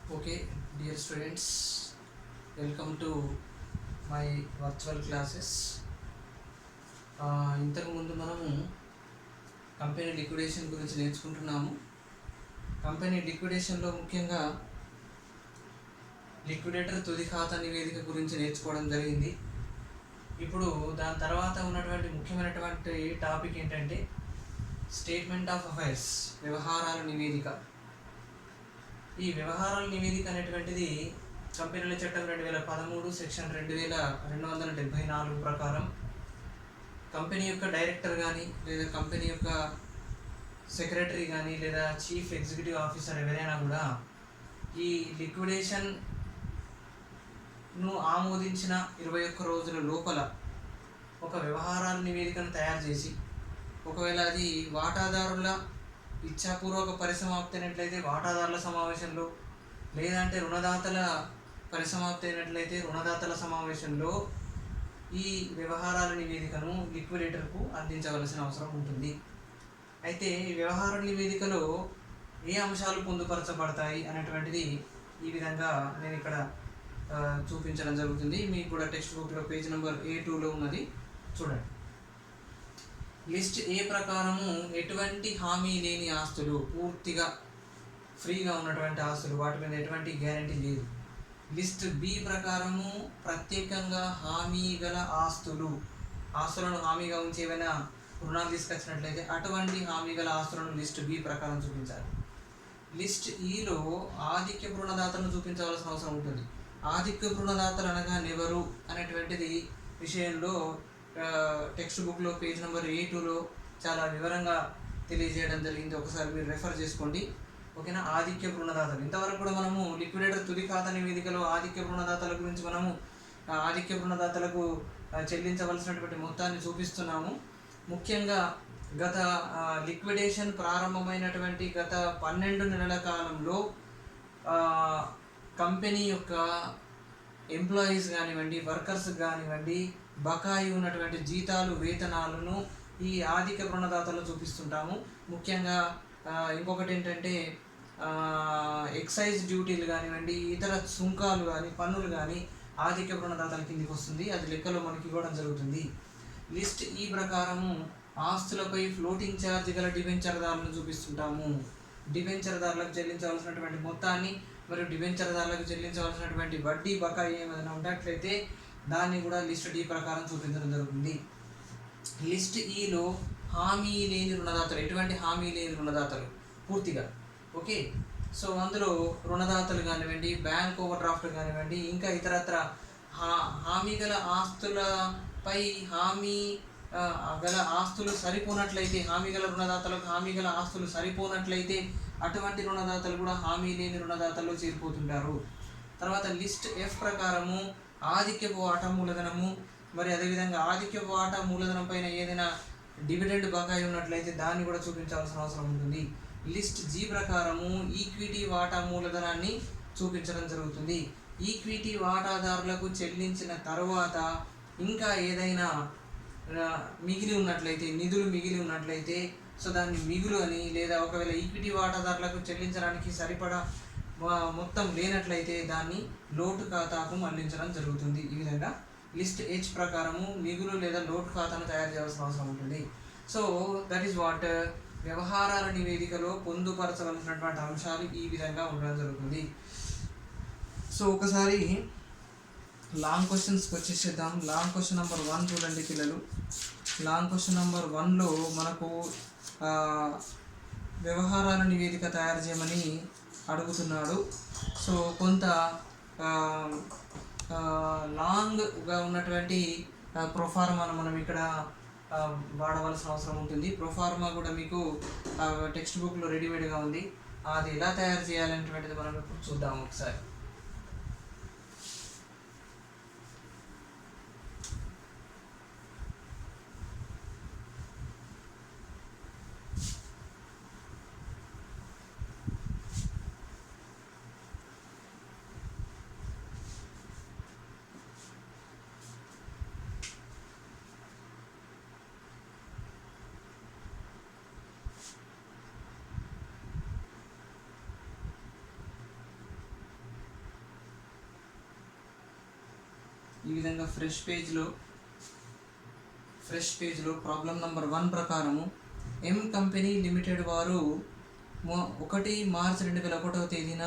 Okay, dear students, welcome to my virtual classes. ఇంతకు ముందు మనము కంపెనీ లిక్విడేషన్ గురించి నేర్చుకుంటున్నాము. కంపెనీ లిక్విడేషన్లో ముఖ్యంగా లిక్విడేటర్ తుది ఖాతా నివేదిక గురించి నేర్చుకోవడం జరిగింది. ఇప్పుడు దాని తర్వాత ఉన్నటువంటి ముఖ్యమైనటువంటి టాపిక్ ఏంటంటే స్టేట్మెంట్ ఆఫ్ అఫైర్స్, వ్యవహారాల నివేదిక. ఈ వ్యవహారాల నివేదిక అనేటువంటిది కంపెనీల చట్టం 2013 సెక్షన్ 2274 ప్రకారం కంపెనీ యొక్క డైరెక్టర్ కానీ లేదా కంపెనీ యొక్క సెక్రటరీ కానీ లేదా చీఫ్ ఎగ్జిక్యూటివ్ ఆఫీసర్ ఎవరైనా కూడా ఈ లిక్విడేషన్ను ఆమోదించిన 21 రోజుల లోపల ఒక వ్యవహారాల నివేదికను తయారు చేసి, ఒకవేళ అది వాటాదారుల ఇచ్ఛాపూర్వక పరిసమాప్తి అయినట్లయితే వాటాదారుల సమావేశంలో, లేదంటే రుణదాతల పరిసమాప్తి అయినట్లయితే రుణదాతల సమావేశంలో ఈ వ్యవహారాల నివేదికను లిక్విడేటర్కు అందించవలసిన అవసరం ఉంటుంది. అయితే ఈ వ్యవహార నివేదికలో ఏ అంశాలు పొందుపరచబడతాయి అనేటువంటిది ఈ విధంగా నేను ఇక్కడ చూపించడం జరుగుతుంది. మీకు కూడా టెక్స్ట్ బుక్లో పేజ్ నెంబర్ A2లో ఉన్నది, చూడండి. లిస్ట్ ఏ ప్రకారము ఎటువంటి హామీ లేని ఆస్తులు, పూర్తిగా ఫ్రీగా ఉన్నటువంటి ఆస్తులు, వాటి మీద ఎటువంటి గ్యారంటీ లేదు. లిస్ట్ బి ప్రకారము ప్రత్యేకంగా హామీ గల ఆస్తులను హామీగా ఉంచి ఏమైనా రుణాలు తీసుకొచ్చినట్లయితే అటువంటి హామీ గల ఆస్తులను లిస్ట్ బి ప్రకారం చూపించాలి. లిస్ట్ ఈలో ఆధిక్య రుణదాతలను చూపించవలసిన అవసరం ఉంటుంది. ఆధిక్య రుణదాతలు అనగా ఎవరు అనేటువంటిది విషయంలో టెక్స్ట్ బుక్లో పేజ్ నెంబర్ A2లో చాలా వివరంగా తెలియజేయడం జరిగింది. ఒకసారి మీరు రెఫర్ చేసుకోండి, ఓకేనా. ఆధిక్య రుణదాతలు, ఇంతవరకు కూడా మనము లిక్విడేటర్ తుది ఖాతా నివేదికలో ఆధిక్య రుణదాతల గురించి మనము ఆధిక్య రుణదాతలకు చెల్లించవలసినటువంటి మొత్తాన్ని చూపిస్తున్నాము. ముఖ్యంగా గత లిక్విడేషన్ ప్రారంభమైనటువంటి గత 12 నెలల కాలంలో కంపెనీ యొక్క ఎంప్లాయీస్ కానివ్వండి, వర్కర్స్ కానివ్వండి, బకాయి ఉన్నటువంటి జీతాలు, వేతనాలను ఈ ఆధిక్య రుణదాతలు చూపిస్తుంటాము. ముఖ్యంగా ఇంకొకటి ఏంటంటే ఎక్సైజ్ డ్యూటీలు కానివ్వండి, ఇతర సుంకాలు కానీ, పన్నులు కానీ ఆధిక్య రుణదాతల కిందికి వస్తుంది. అది లెక్కలో మనకి ఇవ్వడం జరుగుతుంది. లిస్ట్ ఈ ప్రకారము ఆస్తులపై ఫ్లోటింగ్ ఛార్జ్ గల డిబెంచర్దారులను చూపిస్తుంటాము. డిబెంచర్దారులకు చెల్లించవలసినటువంటి మొత్తాన్ని మరియు డిబెంచర్దారులకు చెల్లించవలసినటువంటి వడ్డీ బకాయి ఏమైనా ఉన్నట్లయితే దాన్ని కూడా లిస్ట్ డి ప్రకారం చూపించడం జరుగుతుంది. లిస్ట్ ఈలో హామీ లేని రుణదాతలు, ఎటువంటి హామీ లేని రుణదాతలు పూర్తిగా, ఓకే. సో అందులో రుణదాతలు కానివ్వండి, బ్యాంక్ ఓవర్ డ్రాఫ్ట్ కానివ్వండి, ఇంకా ఇతరత్ర హామీ గల ఆస్తులపై హామీ గల ఆస్తులు సరిపోనట్లయితే, హామీ గల రుణదాతలకు హామీ గల ఆస్తులు సరిపోనట్లయితే అటువంటి రుణదాతలు కూడా హామీ లేని రుణదాతల్లో చేరిపోతుంటారు. తర్వాత లిస్ట్ F ప్రకారము ఆధిక్యపు వాటా మూలధనము, మరి అదేవిధంగా ఆధిక్యపు వాటా మూలధనం పైన ఏదైనా డివిడెండ్ బకాయి ఉన్నట్లయితే దాన్ని కూడా చూపించాల్సిన అవసరం ఉంటుంది. లిస్ట్ G ప్రకారము ఈక్విటీ వాటా మూలధనాన్ని చూపించడం జరుగుతుంది. ఈక్విటీ వాటాదారులకు చెల్లించిన తర్వాత ఇంకా ఏదైనా మిగిలి ఉన్నట్లయితే, నిధులు మిగిలి ఉన్నట్లయితే, సో దాన్ని మిగులు అని, లేదా ఒకవేళ ఈక్విటీ వాటాదారులకు చెల్లించడానికి సరిపడా మొత్తం లేనట్లయితే దాన్ని లోటు ఖాతాకు మళ్లించడం జరుగుతుంది. ఈ విధంగా లిస్ట్ H ప్రకారము మిగులు లేదా లోటు ఖాతాను తయారు చేయాల్సిన అవసరం ఉంటుంది. సో దట్ ఈస్ వాట్ వ్యవహారాల నివేదికలో పొందుపరచవలసినటువంటి అంశాలు ఈ విధంగా ఉండడం జరుగుతుంది. సో ఒకసారి లాంగ్ క్వశ్చన్స్కి వచ్చేసేద్దాం. లాంగ్ క్వశ్చన్ నెంబర్ 1 చూడండి పిల్లలు. లాంగ్ క్వశ్చన్ నెంబర్ 1లో మనకు వ్యవహారాల నివేదిక తయారు చేయమని అడుగుతున్నాడు. సో కొంత లాంగ్గా ఉన్నటువంటి ప్రొఫార్మాను మనం ఇక్కడ వాడవలసిన అవసరం ఉంటుంది. ప్రొఫార్మా కూడా మీకు టెక్స్ట్ బుక్లో రెడీమేడ్గా ఉంది. అది ఎలా తయారు చేయాలనేటువంటిది మనం ఇప్పుడు చూద్దాం ఒకసారి. ఈ విధంగా ఫ్రెష్ పేజ్లో ప్రాబ్లం నెంబర్ 1 ప్రకారము ఎం కంపెనీ లిమిటెడ్ వారు 1 మార్చి 2001వ తేదీన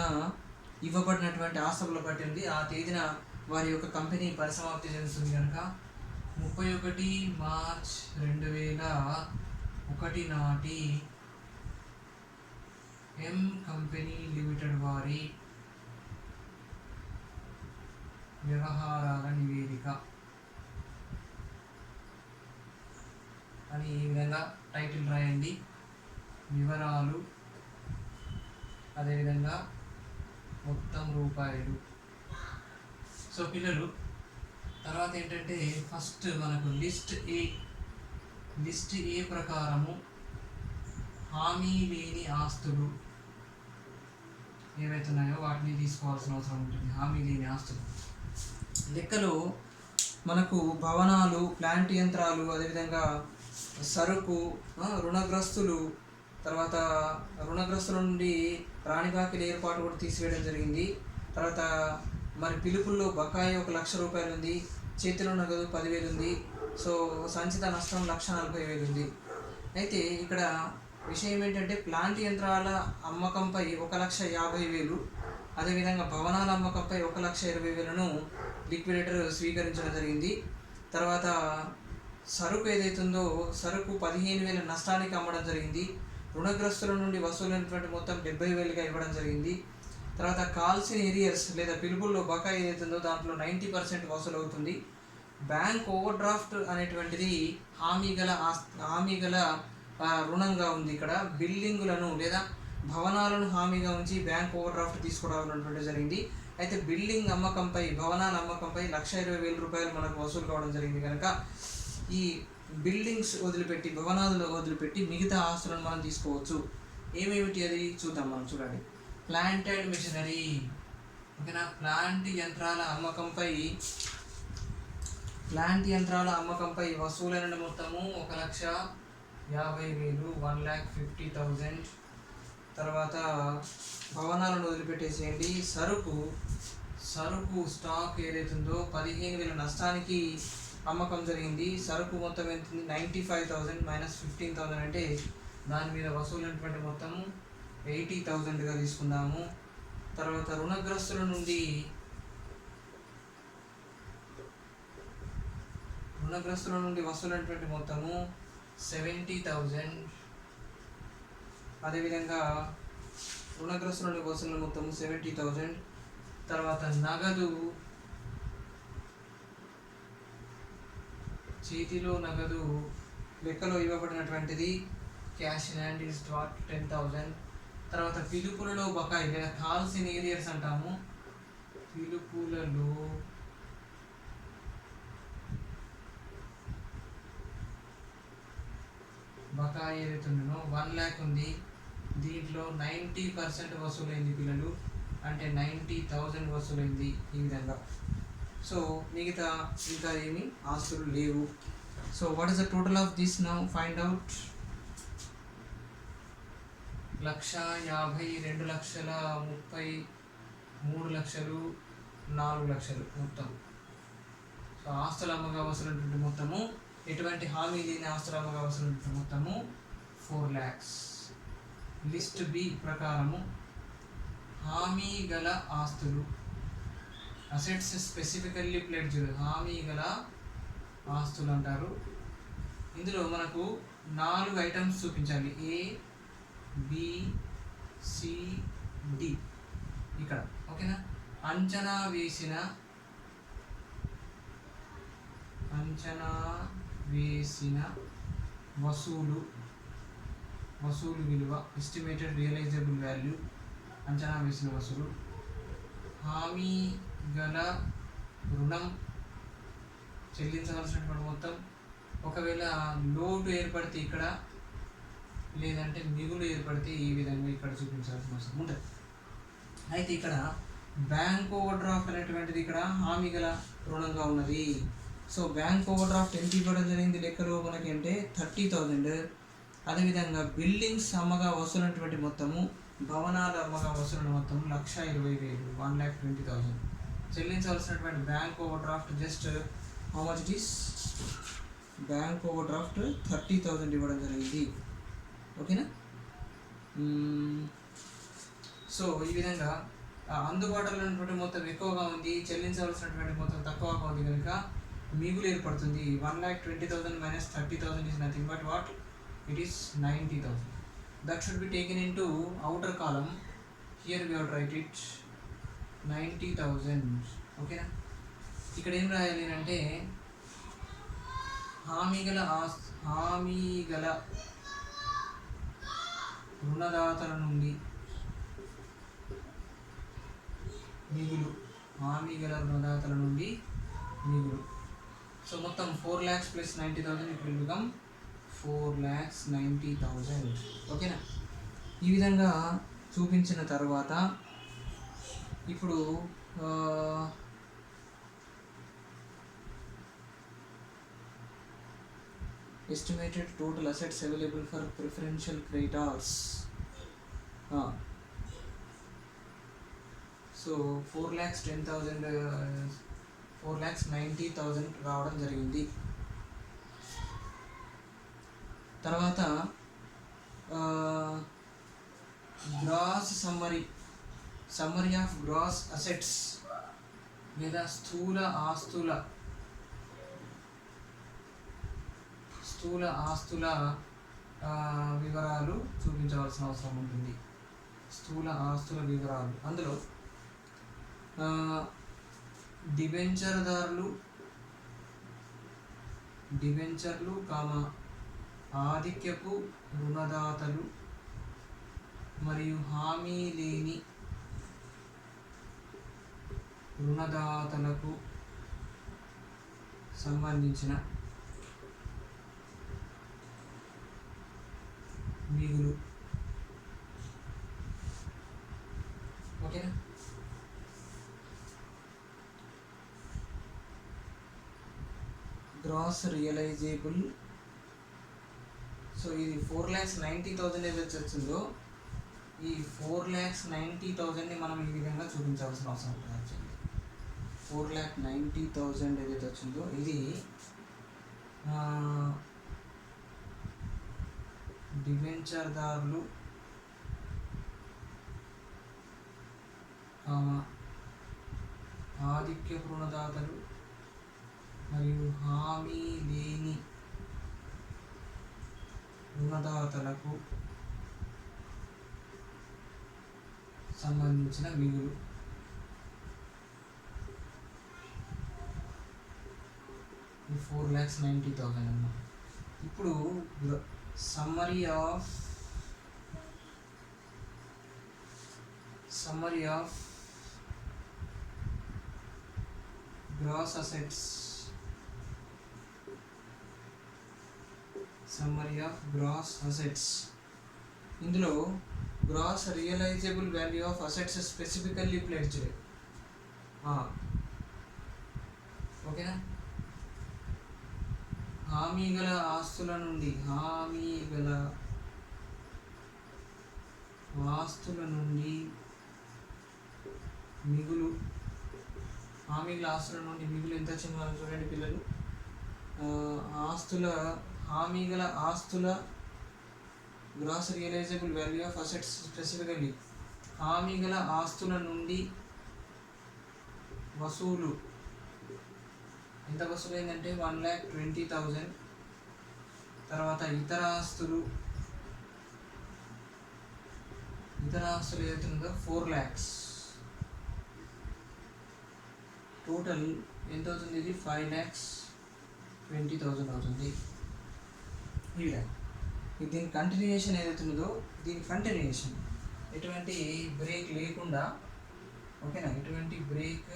ఇవ్వబడినటువంటి ఆస్తుల పట్టింది. ఆ తేదీన వారి యొక్క కంపెనీ పరిసమాప్తి చెందుతుంది కనుక 31 మార్చ్ 2001 నాటి ఎం కంపెనీ లిమిటెడ్ వారి వ్యవహారాల నివేదిక అని ఈ విధంగా టైటిల్ రాయండి. వివరాలు, అదేవిధంగా మొత్తం రూపాయలు. సో పిల్లలు, తర్వాత ఏంటంటే ఫస్ట్ మనకు లిస్ట్ ఏ ప్రకారము హామీ లేని ఆస్తులు ఏవైతున్నాయో వాటిని తీసుకోవాల్సిన అవసరం ఉంటుంది. హామీ లేని ఆస్తులు లెక్కలో మనకు భవనాలు, ప్లాంట్ యంత్రాలు, అదేవిధంగా సరుకు, రుణగ్రస్తులు, తర్వాత రుణగ్రస్తుల నుండి రాణిబాకీల ఏర్పాటు కూడా తీసివేయడం జరిగింది. తర్వాత మరి పిలుపుల్లో బకాయి 1,00,000 రూపాయలు ఉంది, చేతిలో నగదు 10,000 ఉంది. సో సంచిత నష్టం 1,40,000 ఉంది. అయితే ఇక్కడ విషయం ఏంటంటే ప్లాంట్ యంత్రాల అమ్మకంపై 1,50,000, అదేవిధంగా భవనాల అమ్మకంపై 1,20,000ను లిక్విడేటర్ స్వీకరించడం జరిగింది. తర్వాత సరుకు ఏదైతుందో సరుకు 15,000 నష్టానికి అమ్మడం జరిగింది. రుణగ్రస్తుల నుండి వసూలైనటువంటి మొత్తం 70,000గా ఇవ్వడం జరిగింది. తర్వాత కాల్స్ ఇన్ ఏరియర్స్ లేదా పిలుపుల్లో బకాయి ఏదైతుందో దాంట్లో 90% వసూలు అవుతుంది. బ్యాంక్ ఓవర్ డ్రాఫ్ట్ అనేటువంటిది హామీ గల రుణంగా ఉంది. ఇక్కడ బిల్డింగులను లేదా భవనాలను హామీగా ఉంచి బ్యాంక్ ఓవర్ డ్రాఫ్ట్ తీసుకురావాలన్నటువంటి జరిగింది. అయితే బిల్డింగ్ అమ్మకంపై, భవనాల అమ్మకంపై 1,20,000 రూపాయలు మనకు వసూలు కావడం జరిగింది కనుక ఈ బిల్డింగ్స్ వదిలిపెట్టి, భవనాలు వదిలిపెట్టి మిగతా ఆస్తులను మనం తీసుకోవచ్చు. ఏమేమిటి అది చూద్దాం మనం. చూడండి, ప్లాంట్ అండ్ మిషనరీ, ఓకేనా. ప్లాంట్ యంత్రాల అమ్మకంపై వసూలైన మొత్తము 1,50,000, 1,50,000. తర్వాత భవనాలను వదిలిపెట్టేసేయండి. సరుకు స్టాక్ ఏదైతుందో 15,000 నష్టానికి అమ్మకం జరిగింది. సరుకు మొత్తం ఎంత? 95,000 మైనస్ 15,000 అంటే దాని మీద వసూలైనటువంటి మొత్తము 80,000గా తీసుకుందాము. తర్వాత రుణగ్రస్తుల నుండి వసూలైనటువంటి మొత్తము 70,000. అదేవిధంగా రుణగ్రస్తుల నుండి వసూలు మొత్తము 70,000. తర్వాత నగదు, చేతిలో నగదు లెక్కలో ఇవ్వబడినటువంటిది క్యాష్ ఇన్ హ్యాండ్ ఈజ్ 10,000. తర్వాత పిలుపులలో బకాయి లేదా కాల్స్ ఇన్ ఏరియర్స్ అంటాము. పిలుపులలో బకాయి ఏదైతే ఉందో 1,00,000 ఉంది. దీంట్లో 90% వసూలైంది పిల్లలు, అంటే 90,000 వసూలైంది ఈ విధంగా. సో మిగతా ఇంకా ఏమి ఆస్తులు లేవు. So what is the total of this now? Find out. 1,50,000, 2,30,000, 3,00,000, 4,00,000 మొత్తం. సో ఆస్తుల అమ్మగా వసూలైనటువంటి మొత్తము, ఎటువంటి హామీ లేని ఆస్తుల అమ్మగా వసూలైనటువంటి మొత్తము 4 lakhs. లిస్ట్ బి ప్రకారము హామీ గల ఆస్తులు, అసెట్స్ స్పెసిఫికల్లీ ప్లెడ్జ్డ్, హామీ గల ఆస్తులు అంటారు. ఇందులో మనకు 4 ఐటమ్స్ చూపించాలి. A, B, C, D ఇక్కడ, ఓకేనా. అంచనా వేసిన వసూలు విలువ, ఎస్టిమేటెడ్ రియలైజబుల్ వాల్యూ, అంచనా వేసిన వసూలు. హామీ గల రుణం, చెల్లించవలసినటువంటి మొత్తం. ఒకవేళ లోటు ఏర్పడితే ఇక్కడ, లేదంటే మిగులు ఏర్పడితే ఈ విధంగా ఇక్కడ చూపించాల్సిన అవసరం ఉంటుంది. అయితే ఇక్కడ బ్యాంక్ ఓవర్ డ్రాఫ్ట్ అనేటువంటిది ఇక్కడ హామీ గల రుణంగా ఉన్నది. సో బ్యాంక్ ఓవర్ డ్రాఫ్ట్ ఎంత ఇవ్వడం జరిగింది లెక్కలో మనకి అంటే 30,000. అదేవిధంగా బిల్డింగ్స్ అమ్మగా వసూలైనటువంటి మొత్తము, భవనాల అమ్మగా వసూలైన మొత్తము 1,20,000, 1,20,000. చెల్లించవలసినటువంటి bank overdraft just how much it is, bank overdraft 30,000 ఇవ్వడం జరిగింది. ఓకేనా. సో ఈ విధంగా అందుబాటులో ఉన్నటువంటి మొత్తం ఎక్కువగా ఉంది, చెల్లించవలసినటువంటి మొత్తం తక్కువగా ఉంది కనుక మిగులు ఏర్పడుతుంది. 1,20,000 minus 30,000 is nothing but what? It is 90,000. That should be taken into outer column. Here we have to write it 90,000. ఓకేనా. ఇక్కడ ఏం రాయాలి అంటే హామీ గల రుణదాతల నుండి మిగులు, హామీ గల రుణదాతల నుండి మిగులు. సో మొత్తం 4 lakhs plus 90,000 it will become 4,90,000. ఓకేనా. ఈ విధంగా చూపించిన తర్వాత ఇప్పుడు estimated total assets available for preferential creditors. So 4,90,000 రావడం జరిగింది. తర్వాత gross summary of gross assets లేదా స్థూల ఆస్తుల వివరాలు చూపించవలసిన అవసరం ఉంటుంది. స్థూల ఆస్తుల వివరాలు అందులో డిబెంచర్లు ఆధిక్యపు రుణదాతలు మరియు హామీ లేని రుణదాతలకు సంబంధించిన మిగులు. ఓకేనా. గ్రాస్ రియలైజేబుల్. సో ఇది 4,90,000 ఏదైతే వచ్చిందో ఈ 4,90,000ని మనం ఈ విధంగా చూపించాల్సిన అవసరం ఉంటుంది. యాక్చువల్లీ 4,90,000 ఏదైతే వచ్చిందో ఇది డిబెంచర్దారులు ఆధిక్య రుణదాతలు మరియు హామీ లేని రుణదాతలకు సంబంధించిన మిగులు. ఈ 4,90,000 అన్నమాట. ఇప్పుడు సమ్మరీ ఆఫ్ గ్రాస్ అసెట్స్, ఇందులో gross realisable value of assets specifically pledged. ఓకేనా. హామీ గల ఆస్తుల నుండి మిగులు. హామీ గల ఆస్తుల నుండి మిగులు ఎంత వచ్చింది మనం చూడండి పిల్లలు. హామీ గల ఆస్తుల gross realisable value of assets specifically హామీ గల ఆస్తుల నుండి వసూలు ఎంత వసూలైందంటే 1,20,000. తర్వాత ఇతర ఆస్తులు ఏదైతుందో 4 lakhs. టోటల్ ఎంత అవుతుంది? ఇది 5,20,000 అవుతుంది. ఈ విధంగా దీని కంటిన్యూయేషన్ ఏదైతుందో దీని కంటిన్యూయేషన్ ఎటువంటి బ్రేక్ లేకుండా, ఓకేనా, ఎటువంటి బ్రేక్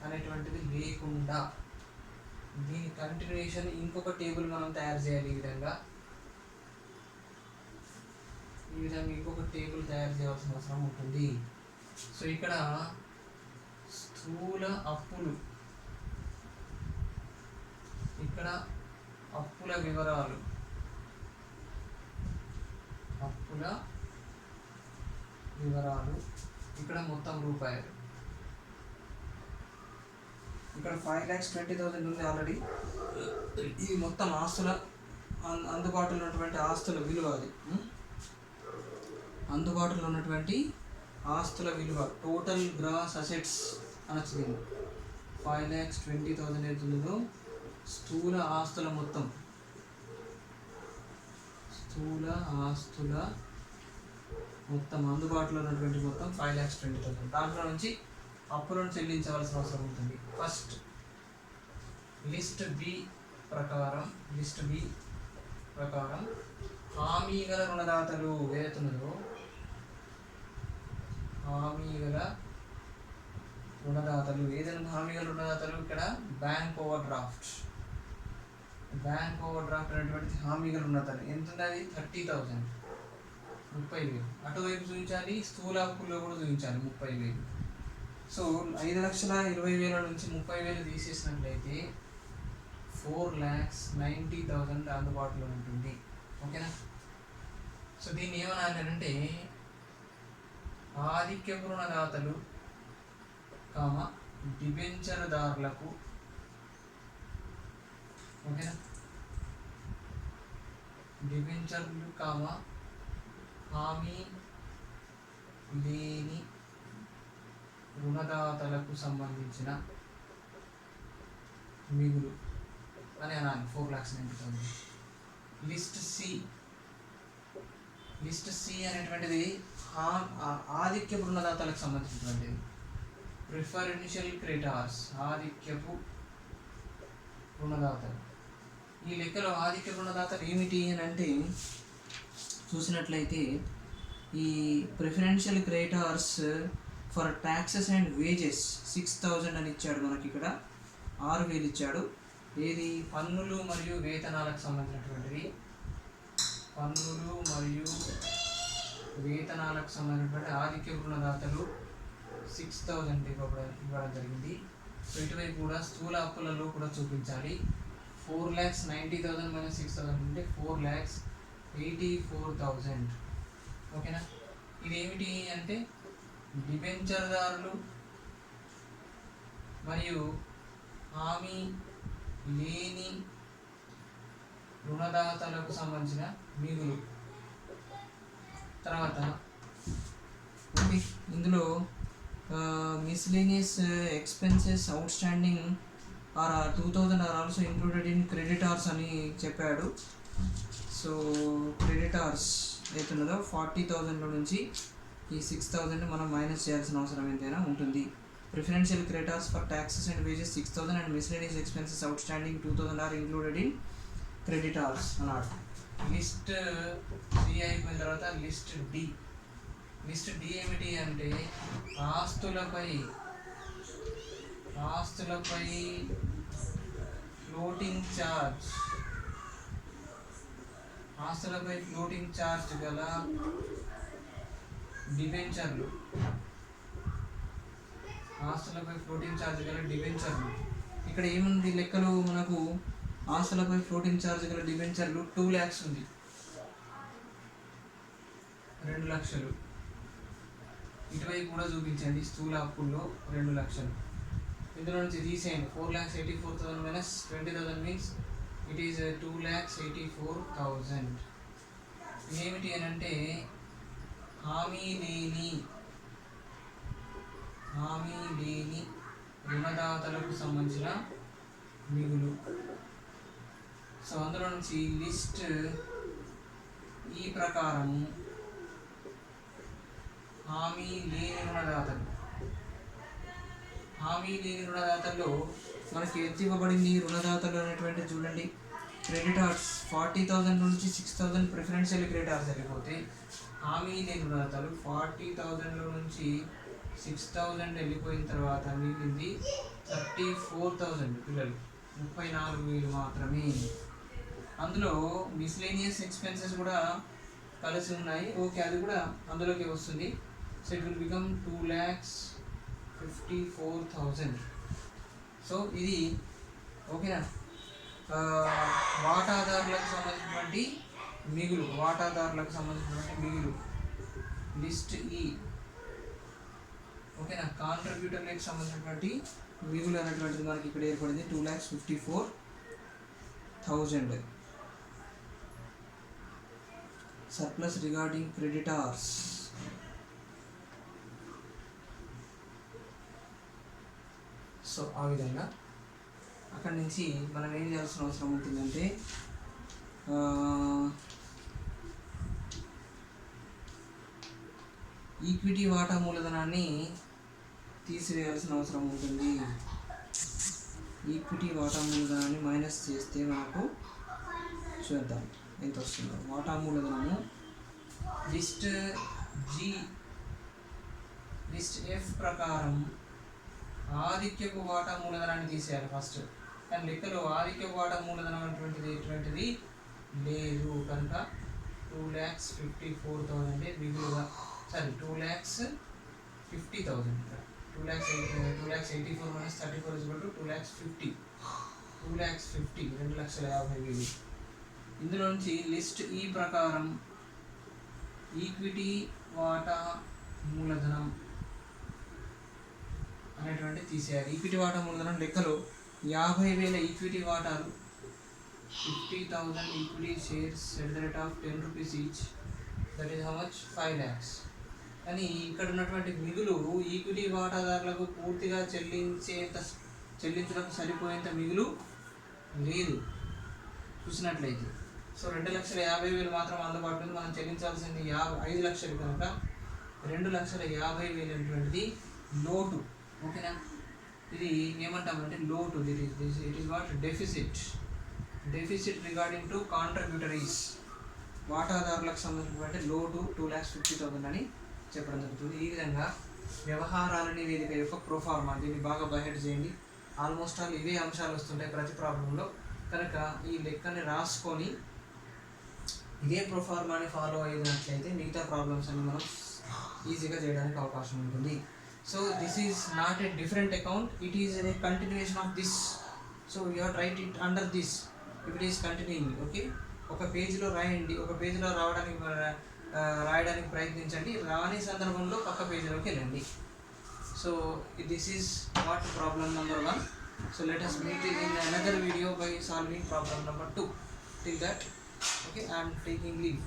అనేటువంటిది లేకుండా దీని కంటిన్యూయేషన్ ఇంకొక టేబుల్ మనం తయారు చేయాలి. ఈ విధంగా ఇంకొక టేబుల్ తయారు చేయాల్సిన అవసరం ఉంటుంది. సో ఇక్కడ స్థూల అప్పులు, ఇక్కడ అప్పుల వివరాలు, ఇక్కడ మొత్తం రూపాయలు. ఇక్కడ 5,20,000 ఉంది ఆల్రెడీ. ఇది మొత్తం ఆస్తుల అందుబాటులో ఉన్నటువంటి ఆస్తుల విలువ. అది అందుబాటులో ఉన్నటువంటి ఆస్తుల విలువ, టోటల్ గ్రాస్ అసెట్స్ అనొచ్చు దీన్ని. 5,20,000 అవుతుందో స్థూల ఆస్తుల మొత్తం, స్థూల ఆస్తుల మొత్తం అందుబాటులో ఉన్నటువంటి మొత్తం 5,20,000. దాంట్లో నుంచి అప్పులను చెల్లించవలసిన అవసరం ఉంటుంది. ఫస్ట్ లిస్ట్ బి ప్రకారం హామీ గల రుణదాతలు ఏదైతున్నదో, హామీ గల రుణదాతలు ఇక్కడ బ్యాంక్ ఓవర్ డ్రాఫ్ట్ అనేటువంటిది హామీ గల రుణదాతలు. ఎంత ఉంది అది? 30,000, 30,000. అటువైపు చూపించాలి, స్థూల అప్పుల్లో కూడా చూపించాలి 30,000. సో 5,20,000 నుంచి 30,000 తీసేసినట్లయితే 4,90,000 అందుబాటులో ఉంటుంది. ఓకేనా? సో దీన్ని ఏమనాలి అంటే ఆధిక్యపు రుణదాతలు డిబెంచర్దారులకు, ఓకేనా, డిబెంచర్లు హామీ లేని రుణదాతలకు సంబంధించిన మిగులు అని అనాలి. 4,90,000. లిస్ట్ సి అనేటువంటిది ఆధిక్యపు రుణదాతలకు సంబంధించినటువంటిది. ప్రిఫరెన్షియల్ క్రెడిటార్స్, ఆధిక్యపు రుణదాతలు. ఈ లెక్కలో ఆధిక్యపు రుణదాతలు ఏమిటి అని అంటే చూసినట్లయితే, ఈ preferential creditors for taxes and wages 6,000 అని ఇచ్చాడు మనకి. ఇక్కడ 6,000 ఇచ్చాడు. ఏది? పన్నులు మరియు వేతనాలకు సంబంధించినటువంటిది. పన్నులు మరియు వేతనాలకు సంబంధించినటువంటి ఆధిక్య రుణదాతలు 6,000 ఇవ్వడం జరిగింది. సో ఇటువైపు కూడా స్థూల అప్పులలో కూడా చూపించాలి. 4,90,000 మైనస్ 6,000 అంటే 4,84,000. ఓకేనా? ఇదేమిటి అంటే డిబెంచర్దారులు మరియు హామీ లేని రుణదాతలకు సంబంధించిన మిగులు. తర్వాత ఇందులో miscellaneous expenses outstanding are 2,000 are also included in creditors అని చెప్పాడు. సో క్రెడిటార్స్ అవుతున్నదో 40,000 నుంచి ఈ 6,000 మనం మైనస్ చేయాల్సిన అవసరం ఎంతైనా ఉంటుంది. Preferential creditors for taxes and wages 6,000 and miscellaneous expenses outstanding 2,000 are included in creditors అన్నాడు. లిస్ట్ సి అయిపోయిన తర్వాత లిస్ట్ డి. లిస్ట్ డి ఏమిటి అంటే ఆస్తులపై ఫ్లోటింగ్ ఛార్జ్, ఆస్తులపై ఫ్లోటింగ్ ఛార్జ్ గల డిబెంచర్లు, ఆస్తులపై ఫ్లోటింగ్ ఛార్జ్ గల డిబెంచర్లు. ఇక్కడ ఏముంది లెక్కలు మనకు? ఆస్తులపై ఫ్లోటింగ్ ఛార్జ్ గల డిబెంచర్లు 2 lakhs ఉంది, 2 లక్షలు. ఇటువైపు కూడా చూపించండి, స్థూల అప్పుల్లో 2 లక్షలు. ఇందులో నుంచి తీసేయండి. 4,84,000 మైనస్ 20,000 మీన్స్ ఇట్ ఈస్ 2,84,000. ఏమిటి అని అంటే హామీ లేని రుణదాతలకు సంబంధించిన మిగులు. సో అందులో నుంచి లిస్ట్ ఈ ప్రకారం హామీ లేని రుణదాతల్లో మనకి ఎంత ఇవ్వబడింది? రుణదాతలు అనేటువంటి చూడండి, క్రెడిటార్స్ 40,000 నుంచి 6,000 ప్రిఫరెన్షియల్ క్రెడిటార్స్ వెళ్ళిపోతే, హామీ లేని రుణదాతలు 40,000 నుంచి 6,000 వెళ్ళిపోయిన తర్వాత మిగిలింది 34,000 పిల్లలు, 34,000 మాత్రమే. అందులో మిస్లేనియస్ ఎక్స్పెన్సెస్ కూడా కలిసి ఉన్నాయి. ఓకే, అది కూడా అందులోకి వస్తుంది. So it will become 2,54,000. So ఇది ఓకేనా? వాటాదారులకు సంబంధించినటువంటి మిగులు లిస్ట్ ఈ. ఓకేనా? కాంట్రిబ్యూటర్లకు సంబంధించినటువంటి మిగులు అనేటువంటిది మనకి ఇక్కడ ఏర్పడింది 2,54,000. Surplus regarding creditors. సో ఆ విధంగా అక్కడి నుంచి మనం ఏం చేయాల్సిన అవసరం ఉంటుందంటే ఈక్విటీ వాటా మూలధనాన్ని తీసివేయాల్సిన అవసరం ఉంటుంది. ఈక్విటీ వాటా మూలధనాన్ని మైనస్ చేస్తే మనకు చూద్దాం ఎంత వస్తుందో. వాటా మూలధనము లిస్ట్ ఎఫ్ ప్రకారం ఆధిక్యపు వాటా మూలధనాన్ని తీసేయాలి ఫస్ట్. కానీ లెక్కలో ఆధిక్యపు వాటా మూలధనం ఎటువంటిది లేదు కనుక 2,54,000 అంటే మిగులుగా 2,50,000. 2,84 minus 34 is equal to 2,50,000. 2,50,000 ఇందులో నుంచి లిస్ట్ ఈ ప్రకారం ఈక్విటీ వాటా మూలధనం అనేటువంటి తీసేయాలి. ఈక్విటీ వాటా మూలధనం లెక్కలో 50,000 ఈక్విటీ వాటాలు, 50,000 equity shares at the rate of 10 rupees each, that is how much 5 lakhs. కానీ ఇక్కడ ఉన్నటువంటి మిగులు ఈక్విటీ వాటాదారులకు పూర్తిగా చెల్లించడానికి సరిపోయేంత మిగులు లేదు చూసినట్లయితే. సో 2,50,000 మాత్రం అందుబాటులో ఉంది. మనం చెల్లించాల్సింది 5 లక్షలు కనుక 2,50,000 అనేటువంటిది లోటు. ఓకేనా, ఇది ఏమంటామంటే లోటు. It is what deficit regarding to contributories. వాటాదారులకు సంబంధించినటువంటి లోటు 2,50,000 అని చెప్పడం జరుగుతుంది. ఈ విధంగా వ్యవహారాల నివేదిక యొక్క ప్రోఫార్మా, దీన్ని బాగా బైహెడ్ చేయండి. ఆల్మోస్ట్ ఆల్ ఇవే అంశాలు వస్తుంటాయి ప్రతి ప్రాబ్లంలో. కనుక ఈ లెక్కని రాసుకొని ఇదే ప్రోఫార్మాని ఫాలో అయినట్లయితే మిగతా ప్రాబ్లమ్స్ అన్ని మనం ఈజీగా చేయడానికి అవకాశం ఉంటుంది. So this is not a different account, it is a continuation of this. So you have right it under this if it is continuing. Okay, ఒక పేజీలో రాయండి, ఒక పేజీలో రాయడానికి ప్రయత్నించండి. రాని సందర్భంలో పక్క పేజీలోకి వెళ్ళండి. So this is what problem number 1. So let us meet in another video by solving problem number 2. Till that, okay, I am taking leave.